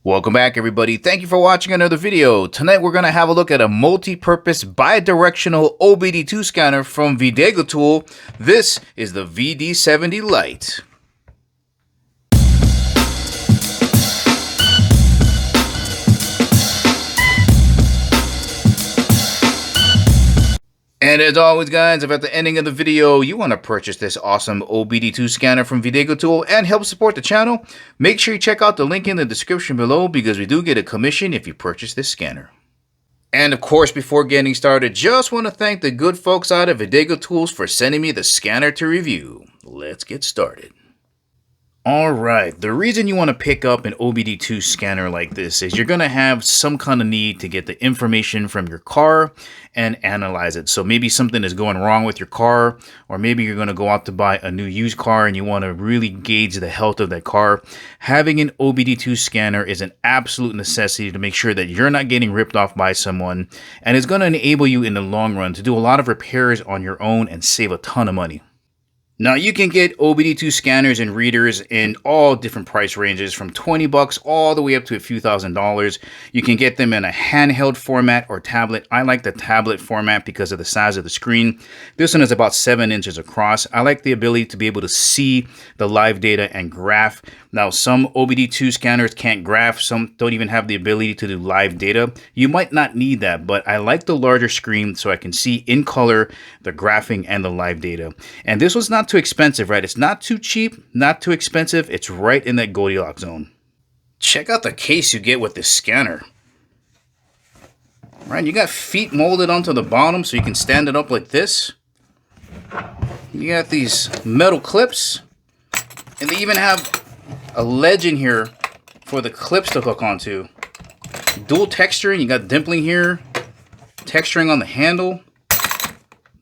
Welcome back, everybody. Thank you for watching another video. Tonight we're going to have a look at a multi-purpose bidirectional OBD2 scanner from VDIAGTOOL. This is the VD70 Lite. And as always, guys, if at the ending of the video you want to purchase this awesome OBD2 scanner from VDIAGTOOL and help support the channel, make sure you check out the link in the description below because we do get a commission if you purchase this scanner. And of course, before getting started, just want to thank the good folks out of VDIAGTOOL for sending me the scanner to review. Let's get started. Alright, the reason you want to pick up an OBD2 scanner like this is you're going to have some kind of need to get the information from your car and analyze it. So maybe something is going wrong with your car, or maybe you're going to go out to buy a new used car and you want to really gauge the health of that car. Having an OBD2 scanner is an absolute necessity to make sure that you're not getting ripped off by someone, and it's going to enable you in the long run to do a lot of repairs on your own and save a ton of money. Now, you can get OBD2 scanners and readers in all different price ranges from 20 bucks all the way up to a few $1,000s. You can get them in a handheld format or tablet. I like the tablet format because of the size of the screen. This one is about 7 inches across. I like the ability to be able to see the live data and graph. Now, some OBD2 scanners can't graph. Some don't even have the ability to do live data. You might not need that, but I like the larger screen so I can see in color the graphing and the live data. And this was not too expensive, right? It's not too cheap, not too expensive. It's right in that Goldilocks zone. Check out the case you get with this scanner. Right, you got feet molded onto the bottom so you can stand it up like this. You got these metal clips, and they even have a ledge in here for the clips to hook onto. Dual texturing, you got dimpling here, texturing on the handle.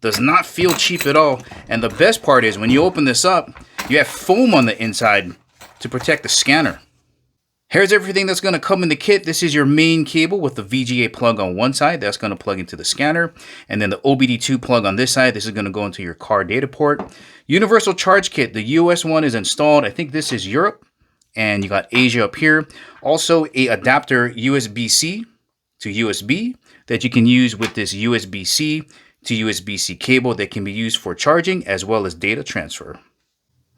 Does not feel cheap at all. And the best part is when you open this up, you have foam on the inside to protect the scanner. Here's everything that's going to come in the kit. This is your main cable with the VGA plug on one side. That's going to plug into the scanner. And then the OBD2 plug on this side. This is going to go into your car data port. Universal charge kit. The US one is installed. I think this is Europe. And you got Asia up here. Also a adapter USB-C to USB that you can use with this USB-C to USB-C cable that can be used for charging as well as data transfer.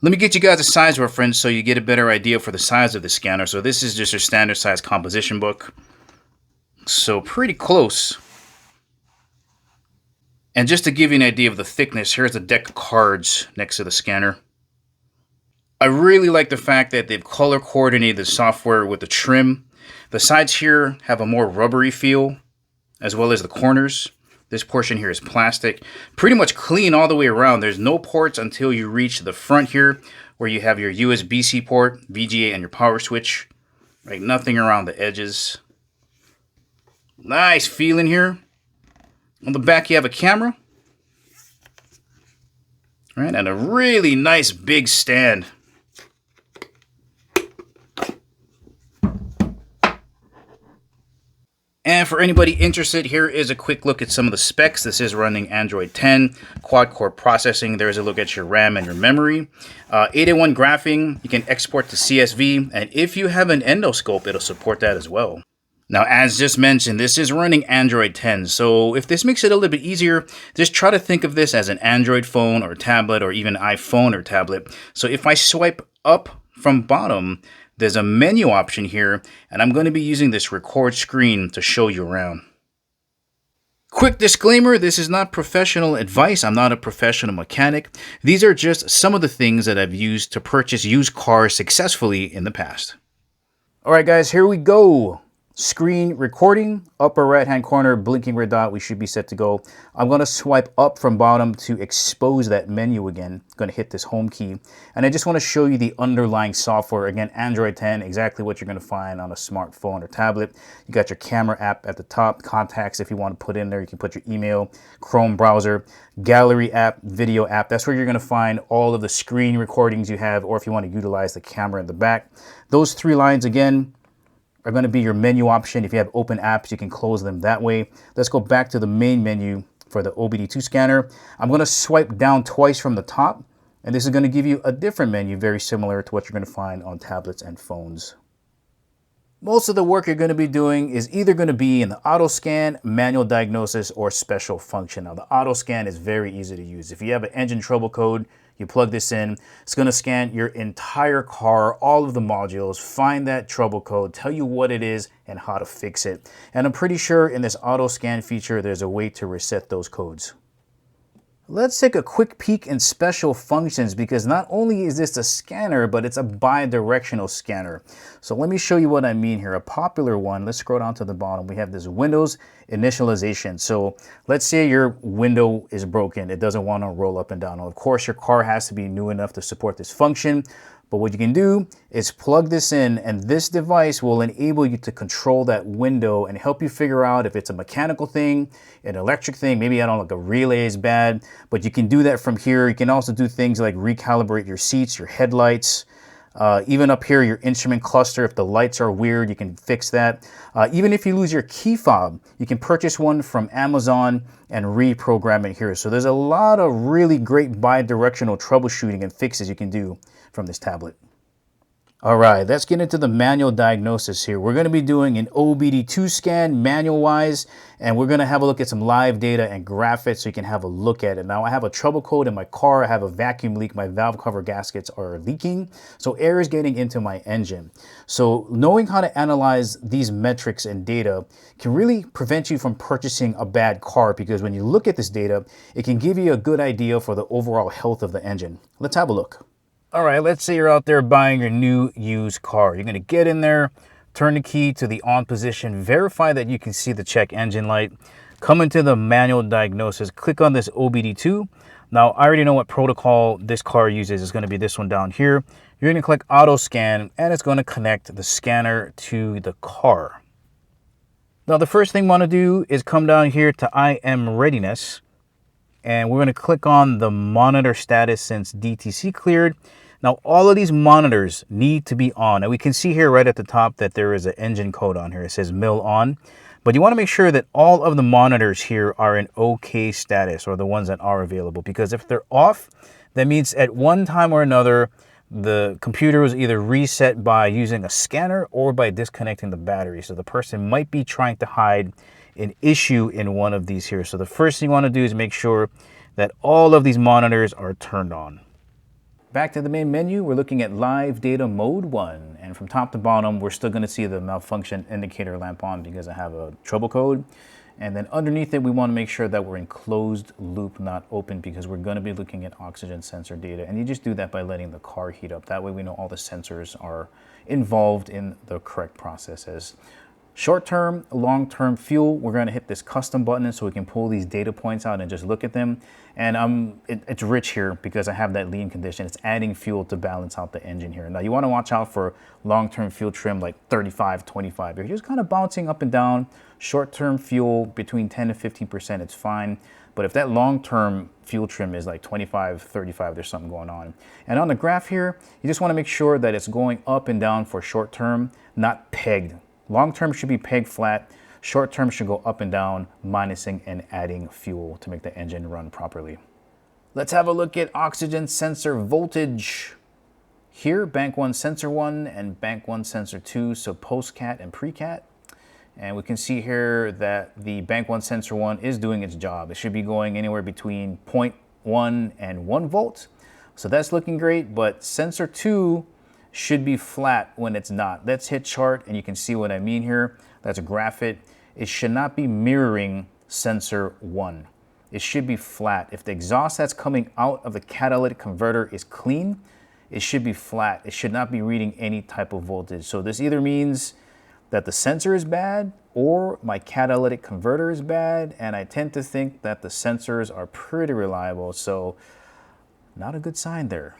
Let me get you guys a size reference so you get a better idea for the size of the scanner. So this is just your standard size composition book. So pretty close. And just to give you an idea of the thickness, here's a deck of cards next to the scanner. I really like the fact that they've color coordinated the software with the trim. The sides here have a more rubbery feel, as well as the corners. This portion here is plastic, pretty much clean all the way around. There's no ports until you reach the front here where you have your USB-C port, VGA, and your power switch. Right, nothing around the edges. Nice feeling here. On the back you have a camera. Right, and a really nice big stand. And for anybody interested, here is a quick look at some of the specs. This is running Android 10, quad-core processing. There's a look at your RAM and your memory. 801 graphing, you can export to CSV, and if you have an endoscope, it'll support that as well. Now, as just mentioned, this is running Android 10, so if this makes it a little bit easier, just try to think of this as an Android phone or tablet or even iPhone or tablet. So if I swipe up from bottom, there's a menu option here, and I'm going to be using this record screen to show you around. Quick disclaimer, this is not professional advice. I'm not a professional mechanic. These are just some of the things that I've used to purchase used cars successfully in the past. All right, guys, here we go. Screen recording, upper right-hand corner, blinking red dot, we should be set to go. I'm going to swipe up from bottom to expose that menu again. I'm going to hit this home key. And I just want to show you the underlying software. Again, Android 10, exactly what you're going to find on a smartphone or tablet. You got your camera app at the top, contacts if you want to put in there. You can put your email, Chrome browser, gallery app, video app. That's where you're going to find all of the screen recordings you have, or if you want to utilize the camera in the back. Those three lines, again, are going to be your menu option. If you have open apps, you can close them that way. Let's go back to the main menu for the OBD2 scanner. I'm going to swipe down twice from the top, and this is going to give you a different menu very similar to what you're going to find on tablets and phones. Most of the work you're going to be doing is either going to be in the auto scan, manual diagnosis, or special function. Now, the auto scan is very easy to use. If you have an engine trouble code, you plug this in, it's going to scan your entire car, all of the modules, find that trouble code, tell you what it is and how to fix it. And I'm pretty sure in this auto scan feature, there's a way to reset those codes. Let's take a quick peek in special functions, because not only is this a scanner, but it's a bidirectional scanner. So let me show you what I mean here. A popular one, let's scroll down to the bottom. We have this Windows initialization. So let's say your window is broken. It doesn't want to roll up and down. Of course, your car has to be new enough to support this function. But what you can do is plug this in, and this device will enable you to control that window and help you figure out if it's a mechanical thing, an electric thing. Maybe I don't like a relay is bad, but you can do that from here. You can also do things like recalibrate your seats, your headlights, even up here, your instrument cluster. If the lights are weird, you can fix that. Even if you lose your key fob, you can purchase one from Amazon and reprogram it here. So there's a lot of really great bi-directional troubleshooting and fixes you can do from this tablet. All right, let's get into the manual diagnosis here. We're going to be doing an OBD2 scan manual wise, and we're going to have a look at some live data and graphics so you can have a look at it. Now, I have a trouble code in my car. I have a vacuum leak. My valve cover gaskets are leaking, so air is getting into my engine. So knowing how to analyze these metrics and data can really prevent you from purchasing a bad car, because when you look at this data, it can give you a good idea for the overall health of the engine. Let's have a look. All right, let's say you're out there buying your new used car. You're going to get in there, turn the key to the on position, verify that you can see the check engine light, come into the manual diagnosis, click on this OBD2. Now, I already know what protocol this car uses. It's going to be this one down here. You're going to click auto scan, and it's going to connect the scanner to the car. Now, the first thing we want to do is come down here to I am readiness. And we're going to click on the monitor status since DTC cleared. Now, all of these monitors need to be on. And we can see here right at the top that there is an engine code on here. It says mill on. But you want to make sure that all of the monitors here are in OK status, or the ones that are available. Because if they're off, that means at one time or another, the computer was either reset by using a scanner or by disconnecting the battery. So the person might be trying to hide an issue in one of these here. So the first thing you want to do is make sure that all of these monitors are turned on. Back to the main menu, we're looking at live data mode 1. And from top to bottom, we're still going to see the malfunction indicator lamp on because I have a trouble code. And then underneath it, we want to make sure that we're in closed loop, not open, because we're going to be looking at oxygen sensor data. And you just do that by letting the car heat up. That way we know all the sensors are involved in the correct processes. Short-term, long-term fuel, we're going to hit this custom button so we can pull these data points out and just look at them. And it's rich here because I have that lean condition. It's adding fuel to balance out the engine here. Now, you want to watch out for long-term fuel trim like 35, 25. You're just kind of bouncing up and down. Short-term fuel between 10 to 15%, it's fine. But if that long-term fuel trim is like 25, 35, there's something going on. And on the graph here, you just want to make sure that it's going up and down for short-term, not pegged. Long-term should be pegged flat. Short-term should go up and down, minusing and adding fuel to make the engine run properly. Let's have a look at oxygen sensor voltage. Here, bank 1 sensor 1 and bank 1 sensor 2, so post-cat and pre-cat. And we can see here that the bank 1 sensor 1 is doing its job. It should be going anywhere between 0.1 and 1 volt. So that's looking great, but sensor 2 should be flat when it's not. Let's hit chart and you can see what I mean here. Let's graph it. It should not be mirroring sensor 1. It should be flat. If the exhaust that's coming out of the catalytic converter is clean, it should be flat. It should not be reading any type of voltage. So this either means that the sensor is bad or my catalytic converter is bad, and I tend to think that the sensors are pretty reliable, so not a good sign there.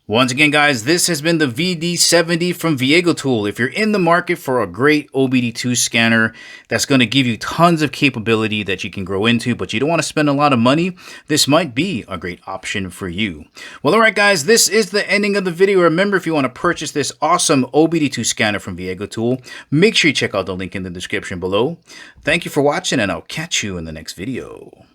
Once again, guys, this has been the VD70 from VDIAGTOOL. If you're in the market for a great OBD2 scanner that's going to give you tons of capability that you can grow into, but you don't want to spend a lot of money, this might be a great option for you. Well, all right, guys, this is the ending of the video. Remember, if you want to purchase this awesome OBD2 scanner from VDIAGTOOL, make sure you check out the link in the description below. Thank you for watching, and I'll catch you in the next video.